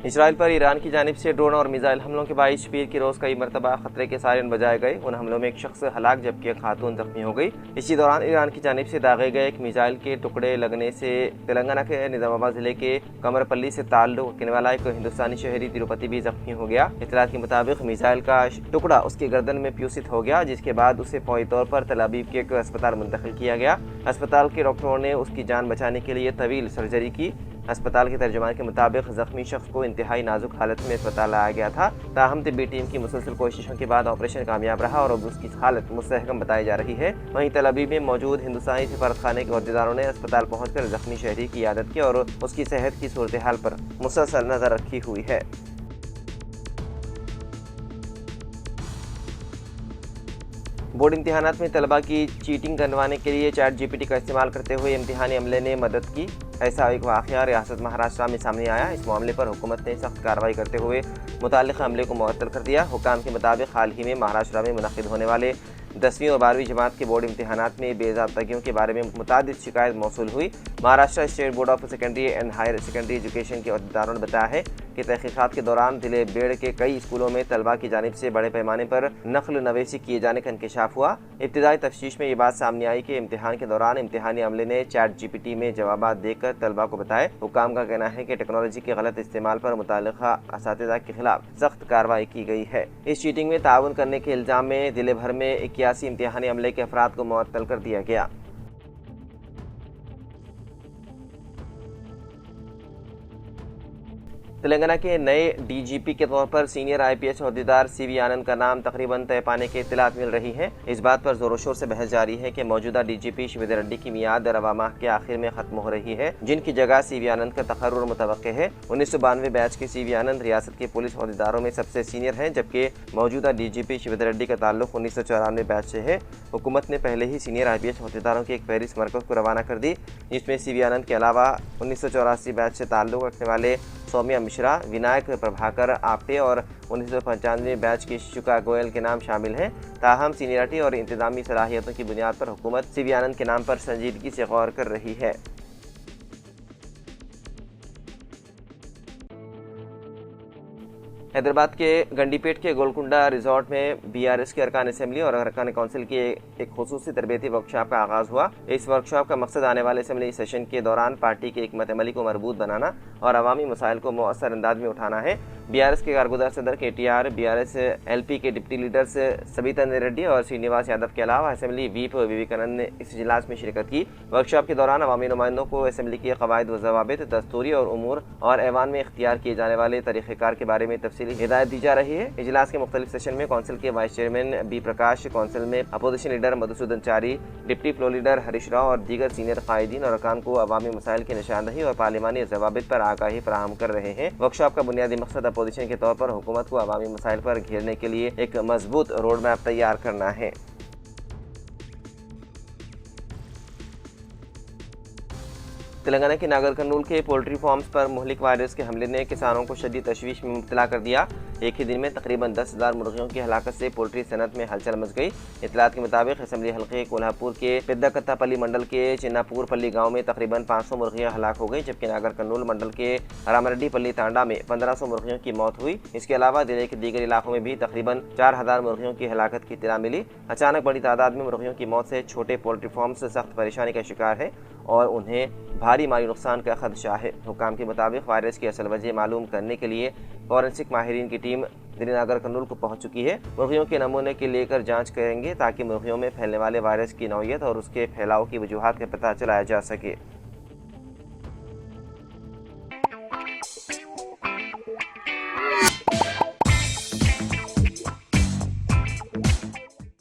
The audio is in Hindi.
इसराइल पर ईरान की जानिब से ड्रोन और मिसाइल हमलों के बाईस पीर की रोज़ कई मरतबा खतरे के सायरन बजाए गए। उन हमलों में एक शख्स हलाक जबकि एक खातून जख्मी हो गई। इसी दौरान ईरान की जानिब से दागे गए एक मिसाइल के टुकड़े लगने से तेलंगाना के निजामाबाद जिले के कमरपल्ली से ताल्लुक रखने वाला एक हिंदुस्तानी शहरी तिरुपति भी जख्मी हो गया। इत्तलात के मुताबिक मिसाइल का टुकड़ा उसकी गर्दन में प्यूसित हो गया, जिसके बाद उसे फौरी तौर पर तल अवीव के एक अस्पताल मुंतकिल किया गया। अस्पताल के डॉक्टरों ने उसकी जान बचाने के लिए तवील सर्जरी की। अस्पताल के तर्जुमान के मुताबिक जख्मी शख्स को इंतहाई नाजुक हालत में अस्पताल लाया गया था। ताहम तिब्बी टीम की मुसलसल कोशिशों के बाद ऑपरेशन कामयाब रहा और अब उसकी हालत मुस्तहकम बताई जा रही है। वहीं तल अवीव में मौजूद हिंदुस्तानी सफारतखाने के अहदेदारों ने अस्पताल पहुंचकर जख्मी शहरी की इयादत की और उसकी सेहत की सूरत हाल पर मुसलसल नजर रखी हुई है। बोर्ड इम्तिहानात में तलबा की चीटिंग करवाने के लिए चैट जीपीटी का इस्तेमाल करते हुए इम्तिहानी अमले ने मदद की। ऐसा एक वाक़या रियासत महाराष्ट्र में सामने आया। इस मामले पर हुकूमत ने सख्त कार्रवाई करते हुए मुताल्लिक़ अमले को मुअत्तल कर दिया। हुकाम के मुताबिक हाल ही में महाराष्ट्र में मुनक़िद होने वाले 10वीं और 12वीं जमात के बोर्ड इम्तिहानात में बेज़ाब्तगियों के बारे में मुतादिद शिकायत मौसूल हुई। Maharashtra state board of secondary and higher secondary education के अहदेदारों ने बताया है कि तहक़ीक़ात के दौरान जिले बेड़ के कई स्कूलों में तलबा की जानिब से बड़े पैमाने पर नक़ल नवेसी किए जाने का इंकशाफ हुआ। इब्तिदाई तफ्तीश में ये बात सामने आई कि इम्तिहान के दौरान इम्तिहानी अमले ने चैट जीपीटी में जवाब देकर तलबा को बताए। हुकाम का कहना है कि टेक्नोलॉजी के गलत इस्तेमाल पर मुताल्लिक़ा असातिज़ा के खिलाफ सख्त कार्रवाई की गई है। इस चीटिंग में ताउन करने के इल्ज़ाम में जिले भर में 81 इम्तिहानी अमले के अफराद को मुअत्तल कर दिया गया। तेलंगाना के नए डीजीपी के तौर पर सीनियर आईपीएस अहदेदार सीवी आनंद का नाम तकरीबन तय पाने की इत्तलात मिल रही है। इस बात पर जोरों शोर से बहस जारी है कि मौजूदा डीजीपी शिवेंद्र रेड्डी की मियाद रवा माह के आखिर में खत्म हो रही है, जिनकी जगह सीवी आनंद का तकर्रुर मुतवक्के है। 1992 बैच के सीवी आनंद रियासत के पुलिस अहदेदारों में सबसे सीनियर हैं, जबकि मौजूदा डीजीपी शिवेंद्र रेड्डी का ताल्लुक 1994 बैच से है। हुकूमत ने पहले ही सीनियर आईपीएस अहदेदारों की एक फहरिस्त मरकज़ को रवाना कर दी, जिसमें सीवी आनंद के अलावा 1984 बैच से ताल्लुक रखने वाले सौम्या मिश्रा, विनायक प्रभाकर आपटे और 1995 बैच की शुका गोयल के नाम शामिल हैं। ताहम सीनियरिटी और इंतजामी सलाहियतों की बुनियाद पर हुकूमत सीवी आनंद के नाम पर संजीदगी से गौर कर रही है। हैदराबाद के गंडीपेट के गोलकुंडा रिजॉर्ट में बीआरएस के अरकान असेंबली और अरकान काउंसिल की एक खुसूसी तरबेती वर्कशॉप का आगाज़ हुआ। इस वर्कशॉप का मकसद आने वाले असेंबली सेशन के दौरान पार्टी के हिकमत अमली को मजबूत बनाना और अवामी मसाइल को मौसर अंदाज में उठाना है। बीआरएस के कारगुजार सदर KTR, बीआरएस LP के डिप्टी लीडर्स सबिता रेड्डी और श्रीनिवास यादव के अलावा असेंबली व्हीप विवेकानंद ने इस इजलास में शिरकत की। वर्कशॉप के दौरान अवामी नुमाइंदों को असेंबली के कवायद व ज़वाबित, दस्तूरी और उमूर और ऐवान में इख्तियार किए जाने वाले तरीक़ेकार के बारे में तफसीली हिदायत दी जा रही है। इजलास के मुख्तलिफ सेशन में कौंसिल के vice chairman B Prakash, council में opposition leader Madhusudhan Chary, deputy floor leader Harish Rao और दीगर सीनियर कायदीन और अरकान को अवामी मसाइल की निशानदही और पार्लिमानी ज़वाबित पर आगाही फराहम कर रहे हैं। वर्कशॉप का बुनियादी मकसद अपोजिशन के तौर पर हुकूमत को अवामी मसाइल पर घेरने के लिए एक मजबूत रोड मैप तैयार करना है। तेलंगाना के नागर कर्नूल के पोल्ट्री फार्म्स पर मुहलिक वायरस के हमले ने किसानों को शदीद तशवीश में मुब्तला कर दिया। एक ही दिन में तकरीबन 10,000 मुर्गियों की हलाकत से पोल्ट्री सनत में हलचल मच गई। इत्तलात के मुताबिक असेंबली हल्के कोल्हापुर के पेद्दाकत्तापल्ली मंडल के चिन्नापुरपल्ली गांव में तकरीबन 500 मुर्गियां हलाक हो गई, जबकि नागर कर्नूल मंडल के रामरेड्डीपल्ली तांडा में 1500 मुर्गियों की मौत हुई। इसके अलावा जिले के दीगर इलाकों में भी तकरीबन 4000 मुर्गियों की हलाकत की इत्तला मिली। अचानक बड़ी तादाद में मुर्गियों की मौत से छोटे पोल्ट्री फार्म्स सख्त परेशानी का शिकार है और उन्हें भारी माली नुकसान का खदशा है। हुकाम के मुताबिक वायरस की असल वजह मालूम करने के लिए फॉरेंसिक माहिरीन की टीम दिल्ली नागर कर्नूल को पहुंच चुकी है। मुर्गियों के नमूने के लेकर जांच करेंगे ताकि मुर्गियों में फैलने वाले वायरस की नौइयत और उसके फैलाव की वजूहात का पता चलाया जा सके।